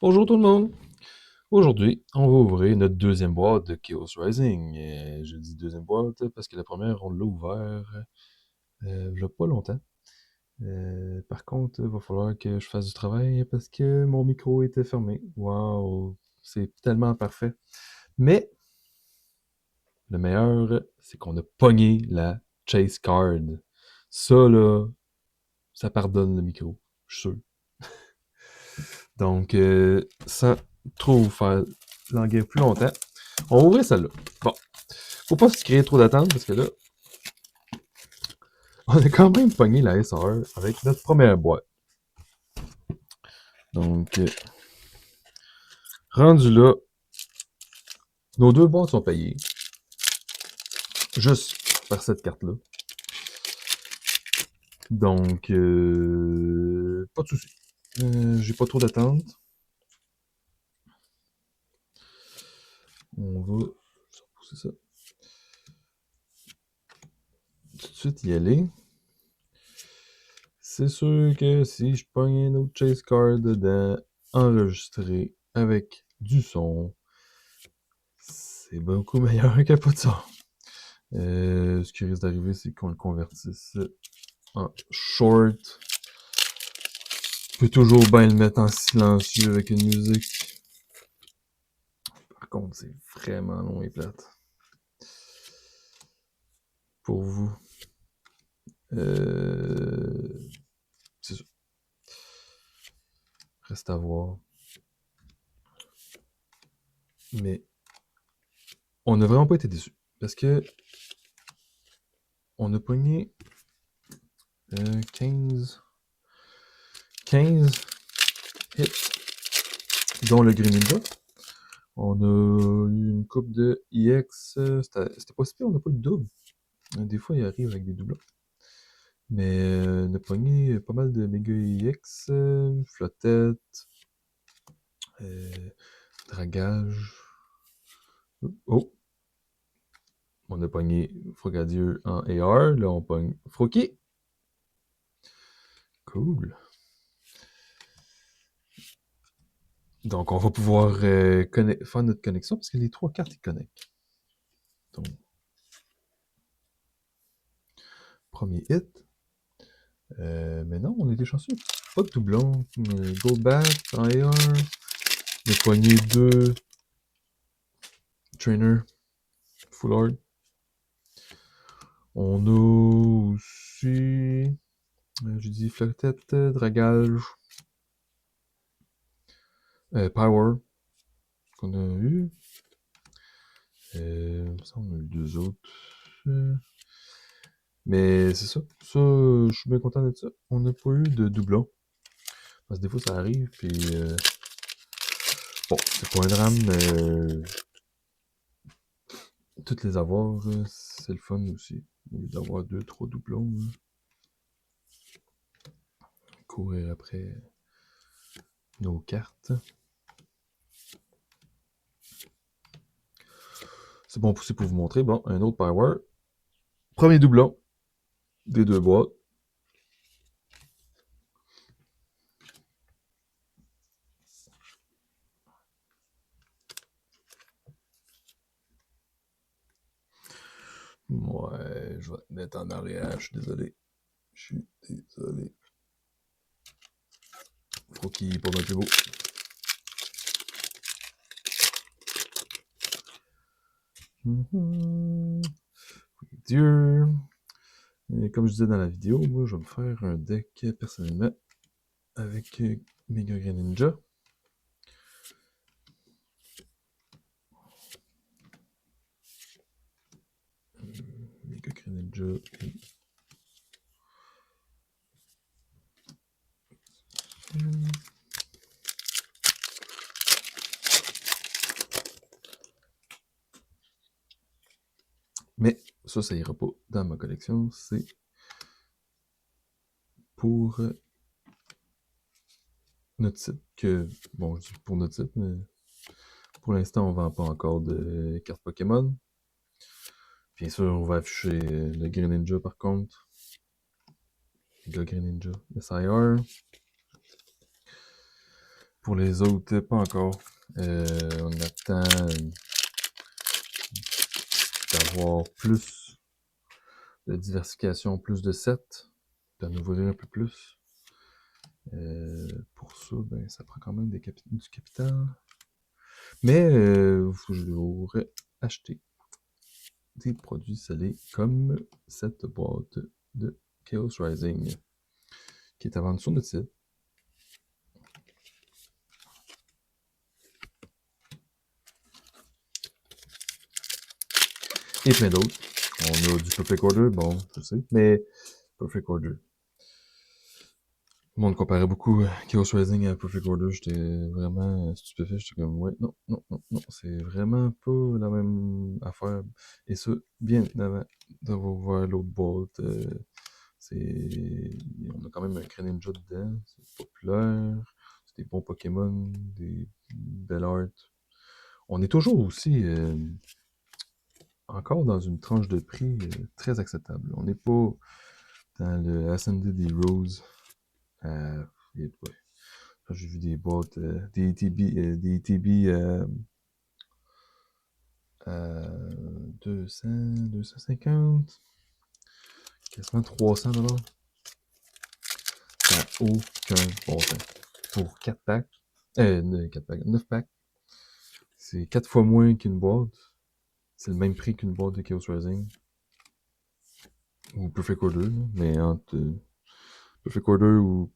Bonjour tout le monde! Aujourd'hui, on va ouvrir notre deuxième boîte de Chaos Rising. Je dis deuxième boîte parce que la première, on l'a ouvert il y a pas longtemps. Par contre, il va falloir que je fasse du travail parce que mon micro était fermé. Waouh! C'est tellement parfait. Mais, le meilleur, c'est qu'on a pogné la Chase Card. Ça, là, ça pardonne le micro. Je suis sûr. Donc, sans trop vous faire languir plus longtemps, on va ouvrir celle-là. Bon, faut pas se créer trop d'attente parce que là, on a quand même pogné la SR avec notre première boîte. Donc, rendu là, nos deux boîtes sont payées. Juste par cette carte-là. Donc, pas de soucis. J'ai pas trop d'attente. On va repousser ça. Tout de suite y aller. C'est sûr que si je pogne un autre chase card dedans, enregistré avec du son, c'est beaucoup meilleur que pas de son. Ce qui risque d'arriver, c'est qu'on le convertisse en short. Je peux toujours bien le mettre en silencieux avec une musique. Par contre, c'est vraiment long et plate. Pour vous. C'est ça. Reste à voir. Mais on n'a vraiment pas été déçus. Parce que on a pogné 15 hits, dont le Green Ninja. On a eu une coupe de EX. C'était pas si pire, on n'a pas eu de double. Des fois, il arrive avec des doublons. Mais on a pogné pas mal de méga EX, flottette, dragage. Oh! On a pogné Frogadier en AR. Là, on pogne Froki. Cool. Donc, on va pouvoir faire notre connexion parce que les trois cartes, ils connectent. Donc, premier hit. Mais non, on était chanceux. Pas de doublon. Go back en AR. On a pogné deux trainers full art. On a aussi, j'ai dit flottette, dragage, power, qu'on a eu. Ça, on a eu deux autres. Mais c'est ça. Ça, je suis bien content de ça. On n'a pas eu de doublon. Parce que des fois, ça arrive, puis... bon, c'est pas un drame, mais... toutes les avoir, c'est le fun aussi. Au lieu d'avoir deux, trois doublons. Courir après nos cartes. C'est bon, c'est pour vous montrer. Bon, un autre power. Premier doublon des deux boîtes. Ouais, je vais te mettre en arrière, je suis désolé. Je suis désolé. Faut qu'il est pas mal plus beau. Dieu. Et comme je disais dans la vidéo, moi je vais me faire un deck personnellement avec Mega Greninja. Mega Greninja. Mais ça ira pas dans ma collection. C'est pour notre site. Que, bon, je dis pour notre site, mais pour l'instant, on vend pas encore de cartes Pokémon. Bien sûr, on va afficher le Greninja par contre. Le Greninja SIR. Pour les autres, pas encore. On attend d'avoir plus de diversification, plus de sets, d'en ouvrir un peu plus. Pour ça, ben, ça prend quand même du capital. Mais je devrais acheter des produits salés comme cette boîte de Chaos Rising qui est à vendre sur notre site. Et plein d'autres. On a du Perfect Order, bon, je sais, mais Perfect Order. Le monde comparait beaucoup Chaos Rising à Perfect Order, j'étais vraiment stupéfait, j'étais comme, ouais, non, c'est vraiment pas la même affaire. Et ça, bien avant d'avoir ouvert l'autre boîte, on a quand même un Greninja dedans, c'est populaire, c'est des bons Pokémon, des belles art. On est toujours aussi encore dans une tranche de prix très acceptable. On n'est pas dans le Ascended Heroes. Ouais. J'ai vu des boîtes, des ETB à 200, 250, quasiment 300$. Ça n'a aucun bon sens. Pour 4 packs, 4 packs, 9 packs, c'est 4 fois moins qu'une boîte. C'est le même prix qu'une boîte de Chaos Rising. Ou Perfect Order, là. Mais entre Perfect Order ou...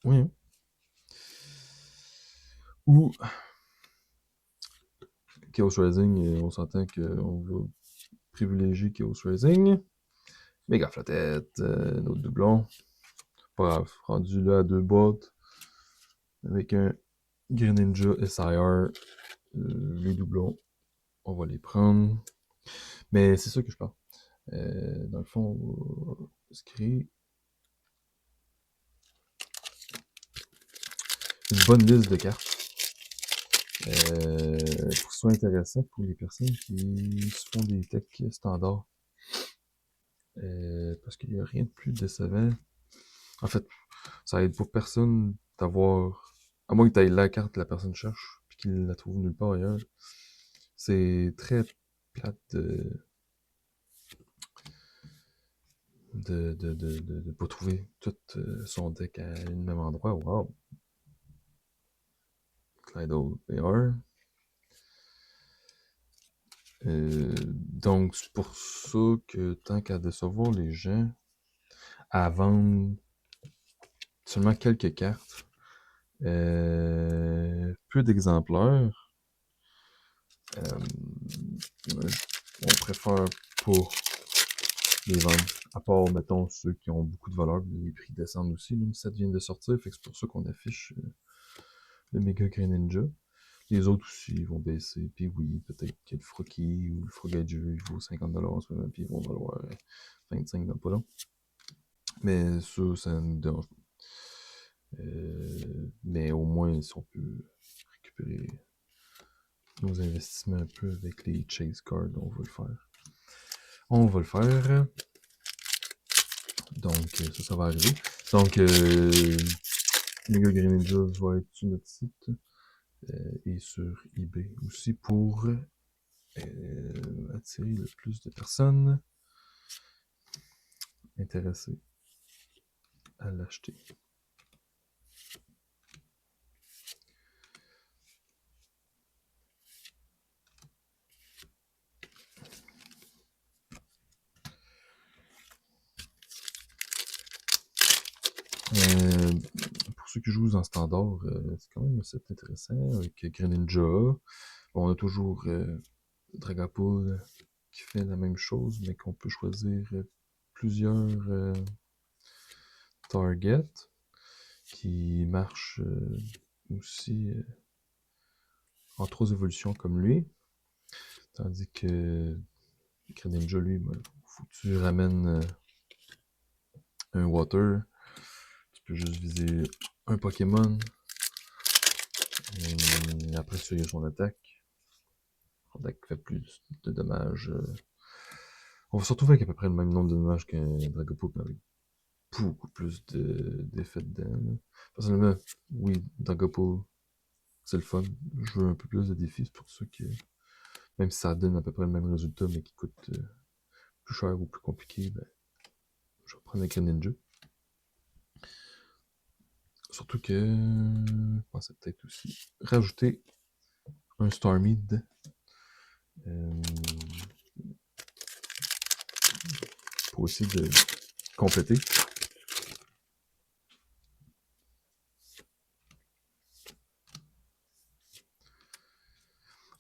Oui, hein. Ou Chaos Rising, on s'entend qu'on va privilégier Chaos Rising. Méga Flatette, notre doublon. Pas grave, rendu là à 2 boîtes. Avec un Greninja SIR. Les doublons, on va les prendre. Mais c'est ça que je parle. Dans le fond, on va se créer une bonne liste de cartes. Pour que ce soit intéressant pour les personnes qui se font des decks standards. Parce qu'il n'y a rien de plus décevant. En fait, ça aide pour personne d'avoir... À moins que tu ailles la carte que la personne cherche, puis qu'il la trouve nulle part ailleurs. C'est très plate de pas trouver tout son deck à un même endroit. Wow! Clydo VR. Donc, c'est pour ça que tant qu'à décevoir les gens, à vendre seulement quelques cartes, peu d'exemplaires, on préfère pas les vendre. À part, mettons, ceux qui ont beaucoup de valeur, les prix descendent aussi. Même si ça vient de sortir, fait que c'est pour ça qu'on affiche le Mega Greninja. Les autres aussi vont baisser. Puis oui, peut-être que le Froakie ou le Frogadieu, il vaut 50$ en ce moment, puis ils vont valoir 25$ dans pas long. Mais ça nous dérange pas. Mais au moins, si on peut récupérer nos investissements un peu avec les Chase Cards, on va le faire. On va le faire. Donc, ça va arriver. Donc, Mega Greninja va être sur notre site et sur eBay aussi pour attirer le plus de personnes intéressées à l'acheter. Pour ceux qui jouent en standard, c'est quand même un set intéressant avec Greninja. On a toujours Dragapult qui fait la même chose, mais qu'on peut choisir plusieurs targets qui marchent aussi en 3 évolutions comme lui. Tandis que Greninja, lui, ben, faut que tu ramènes un Water. Tu peux juste viser un Pokémon. Et après, tu as son attaque. Son attaque fait plus de dommages. On va se retrouver avec à peu près le même nombre de dommages qu'un Dragapult, mais avec beaucoup plus d'effets dedans. Là. Personnellement, oui, Danganronpa, c'est le fun. Je veux un peu plus de défis, c'est pour ça que même si ça donne à peu près le même résultat, mais qui coûte plus cher ou plus compliqué, ben, je vais prendre avec Ninja. Surtout que je pensais peut-être aussi rajouter un Starmie dedans. Pour essayer de compléter.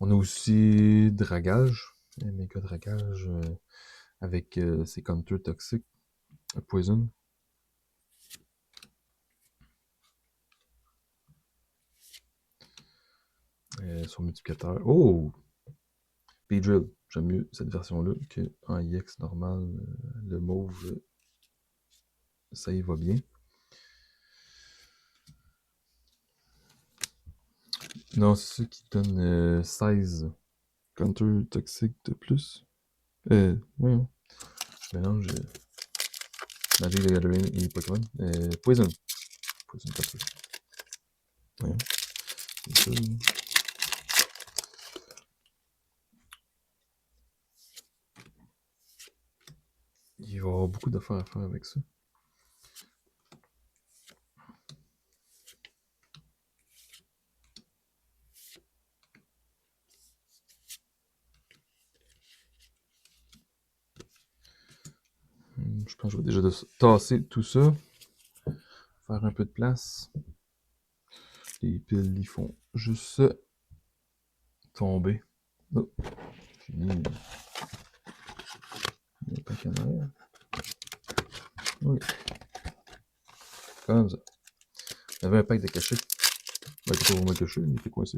On a aussi dragage, méga dragage avec ses counters toxiques, poison. Son multiplicateur. Oh! P-Drill. J'aime mieux cette version-là qu'en EX normal. Le mauve, ça y va bien. Non, c'est ça qui donne 16 counter toxiques de plus. Ouais, je mélange Magic the Gathering et Pokémon. Poison. Poison counter. Ouais. C'est ça. Il va y avoir beaucoup d'affaires à faire avec ça. Je pense que je vais déjà tasser tout ça. Faire un peu de place. Les piles, ils font juste tomber. Oh, fini. Il y a pas qu'à arrière. Oui. Comme ça. Il y avait un pack de cachets. Il était pas vraiment caché, il était coincé.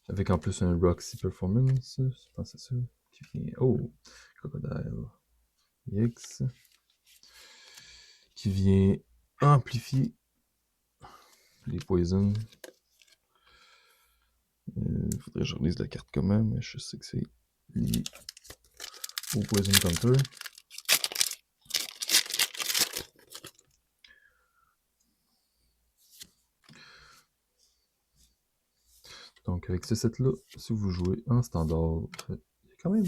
Avec en plus un Roxy Performance, je pense à ça. Qui vient. Oh! Crocodile. X. Qui vient amplifier les poisons. Faudrait que je relise la carte quand même, mais je sais que c'est lié au Poison Counter. Donc avec ce set-là, si vous jouez en standard, il y a quand même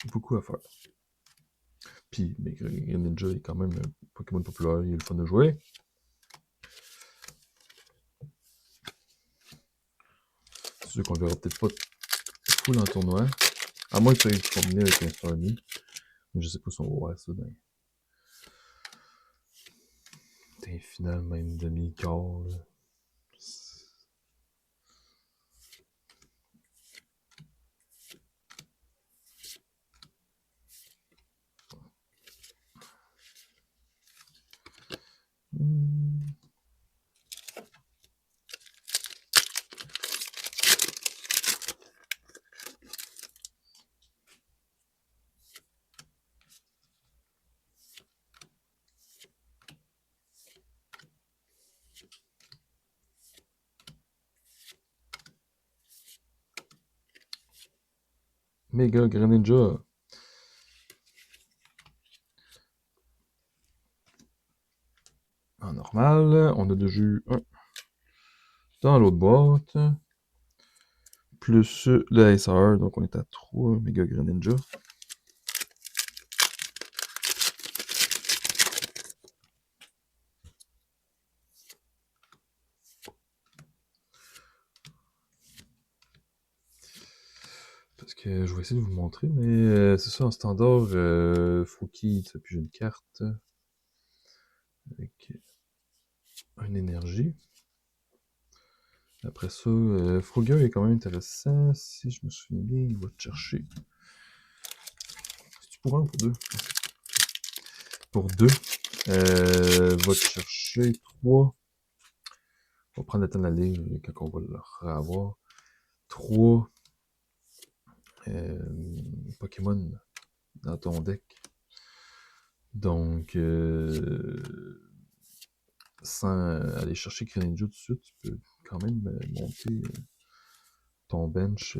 beaucoup à faire. Puis, Greninja est quand même un Pokémon populaire, il est le fun de jouer. C'est sûr qu'on le verra peut-être pas full en tournoi. À moins que ça ait été combiné avec un Starmie. Mais je sais pas si on va voir ça dans les finales, même demi-quart. Mega Greninja. En normal, on a de jus 1 dans l'autre boîte. Plus le SR, donc on est à 3 Mega Greninja. Parce que je vais essayer de vous le montrer, mais c'est ça, en standard, Fouki, ça puis j'ai une carte avec une énergie. Après ça, Frogger est quand même intéressant. Si je me souviens bien, il va te chercher. C'est-tu pour un ou pour deux? Pour deux. Va te chercher 3. On va prendre le temps d'aller quand on va le revoir. 3 Pokémon dans ton deck. Donc, sans aller chercher Greninja tout de suite, tu peux quand même monter ton bench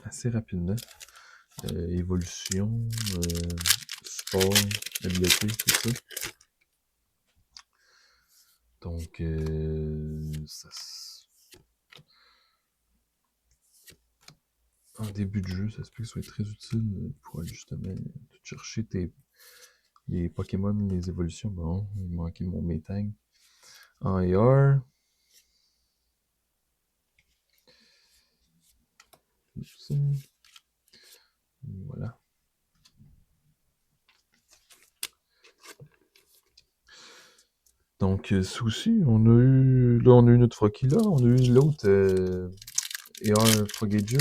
assez rapidement. Évolution, sport, habileté, tout ça. Donc, en début de jeu, ça se peut que ce soit très utile pour aller justement tout chercher les Pokémon, les évolutions. Bon, il manquait mon Metang. En AR. Voilà. Donc, souci, on a eu. Là, on a eu notre Froggy là, on a eu l'autre AR Froggy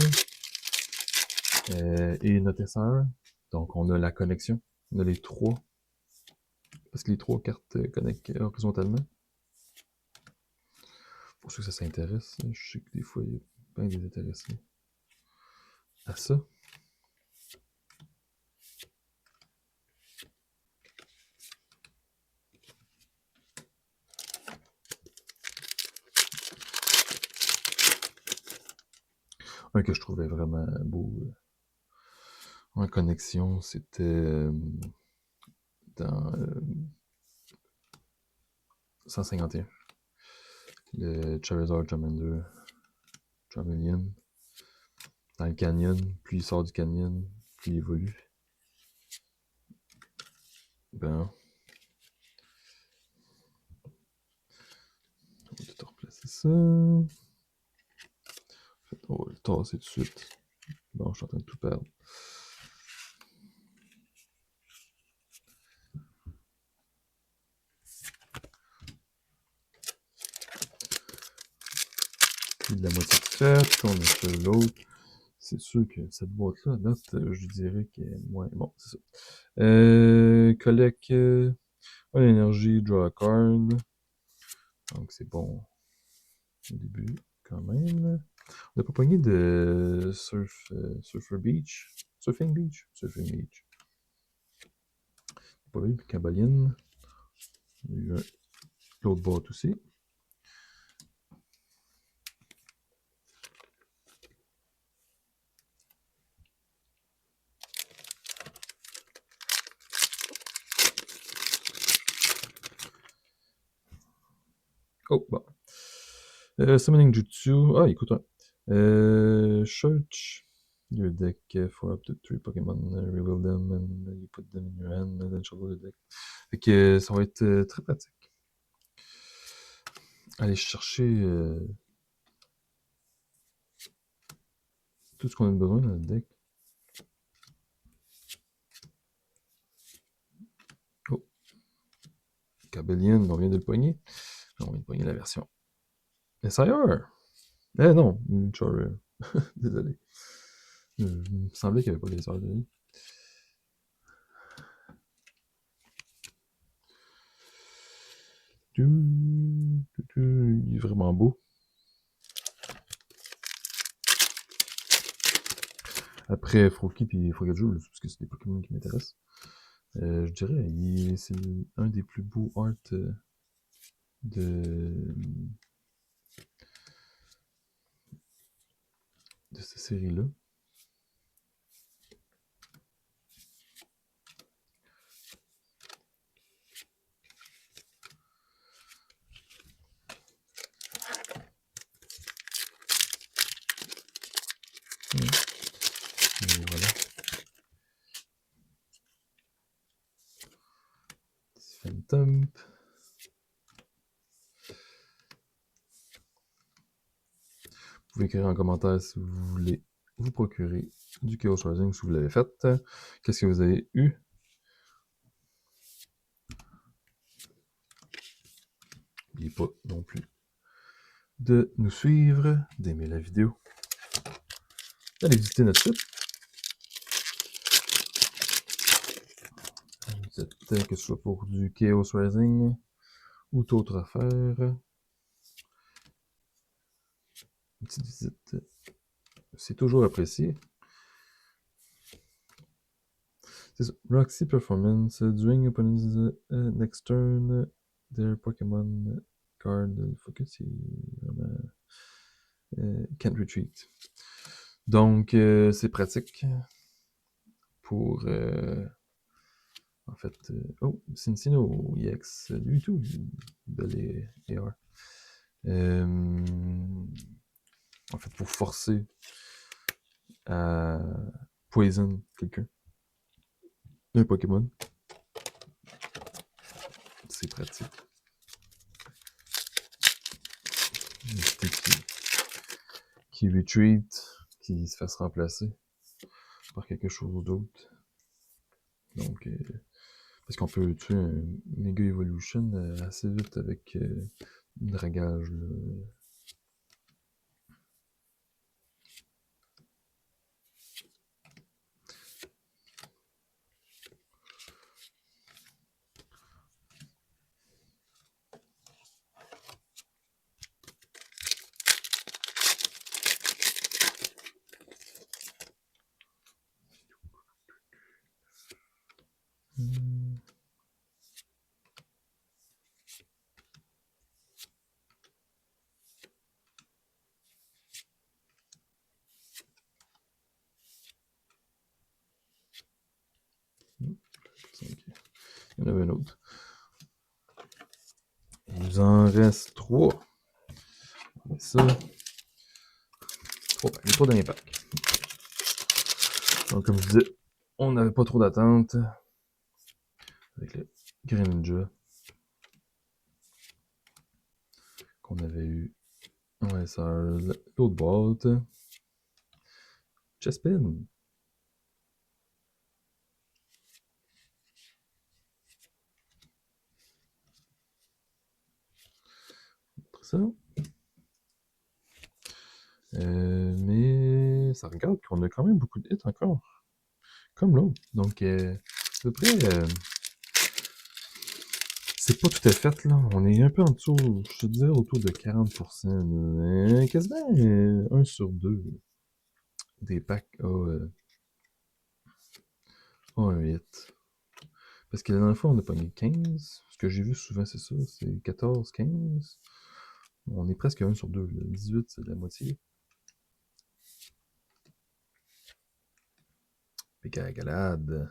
et notre SR. Donc, on a la connexion. On a les trois. Parce que les trois cartes connectent horizontalement. Pour ceux que ça s'intéresse, je sais que des fois, il y a plein des intéressés à ça. Un que je trouvais vraiment beau en connexion, c'était dans 151. Le Charizard Charmander Charmeleon. Dans le canyon, plus il sort du canyon, plus il évolue. Ben. On va tout replacer ça. On va le tasser tout de suite. Bon, je suis en train de tout perdre. Plus de la moitié de faite. On a fait l'autre. C'est sûr que cette boîte-là, je dirais qu'elle est moins. Bon, c'est ça. Collect une énergie, draw a card. Donc c'est bon au début, quand même. On n'a pas pogné de Surfer Beach. Surfing Beach. Surfing Beach. Pas eu de Cabaline. On a eu l'autre boîte aussi. Oh, bon. Summoning Jutsu. Ah, écoute, search your deck for up to 3 Pokémon, reveal them, and you put them in your hand, and then shuffle the deck. Fait que ça va être très pratique. Aller chercher tout ce qu'on a besoin dans le deck. Oh. Cabellian, on vient de le pogner. On vient de pogner la version SIR. Eh non, Charrier. Désolé. Il me semblait qu'il n'y avait pas les SIR de lui. Il est vraiment beau. Après Froakie puis Frogajou, parce que c'est des Pokémon qui m'intéressent. Je dirais, c'est un des plus beaux art de cette série-là. Et voilà. Phantom. Vous pouvez écrire en commentaire si vous voulez vous procurer du Chaos Rising, si vous l'avez fait. Qu'est-ce que vous avez eu? N'oubliez pas non plus de nous suivre, d'aimer la vidéo, d'aller visiter notre site. Que ce soit pour du Chaos Rising ou d'autres affaires. Une petite visite, c'est toujours apprécié. C'est ça. Roxy Performance. During opponent's next turn, their Pokémon card, focus, c'est vraiment... can't retreat. Donc, c'est pratique pour... en fait... oh, Cincino, EX, lui tout, bel AR. En fait, pour forcer à poison quelqu'un. Un Pokémon. C'est pratique. Qui retreat, qui se fasse remplacer par quelque chose d'autre. Donc, parce qu'on peut tuer un Mega Evolution assez vite avec dragage. Là. Il y en avait un autre. Il nous en reste 3. Ça. 3 packs. Les 3 derniers packs. Donc, comme je disais, on n'avait pas trop d'attente avec le Greninja qu'on avait eu. Ouais, ça, l'autre boîte. Chespin. Ça. Mais ça regarde qu'on a quand même beaucoup de hits encore. Comme l'autre. Donc, à peu près, c'est pas tout à fait, là. On est un peu en dessous, je te dirais autour de 40%. Quasiment 1 sur 2 des packs a un hit. Parce que la dernière fois, on a pogné 15. Ce que j'ai vu souvent, c'est ça. C'est 14, 15. On est presque 1 sur 2. Là. 18, c'est la moitié. Pécalagalade.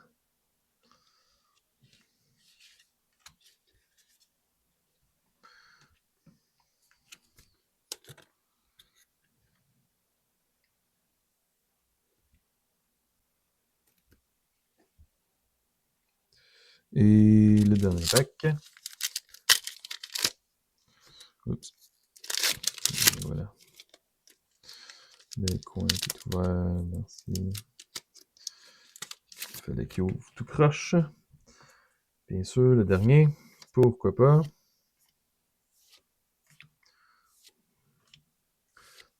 Et le dernier pack. Oups. Et voilà. Le coin est ouvert. Merci. Il fallait qu'il ouvre tout croche. Bien sûr, le dernier. Pourquoi pas.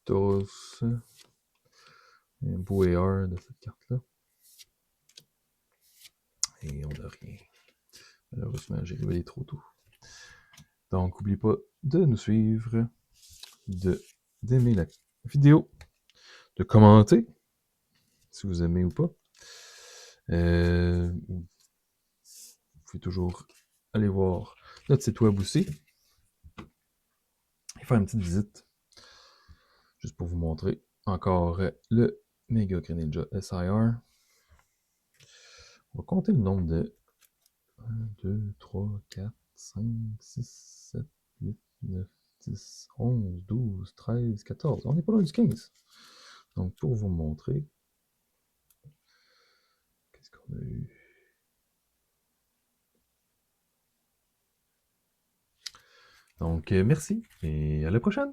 Tauros. Un beau AR de cette carte-là. Et on n'a rien. Malheureusement, j'ai révélé trop tôt. Donc, n'oubliez pas de nous suivre, d'aimer la vidéo, de commenter si vous aimez ou pas. Vous pouvez toujours aller voir notre site web aussi et faire une petite visite juste pour vous montrer encore le Mega Greninja SIR. On va compter le nombre de 1, 2, 3, 4, 5, 6, 7, 8, 9, 10, 11, 12, 13, 14. On n'est pas loin du 15. Donc, pour vous montrer, qu'est-ce qu'on a eu? Donc, merci et à la prochaine!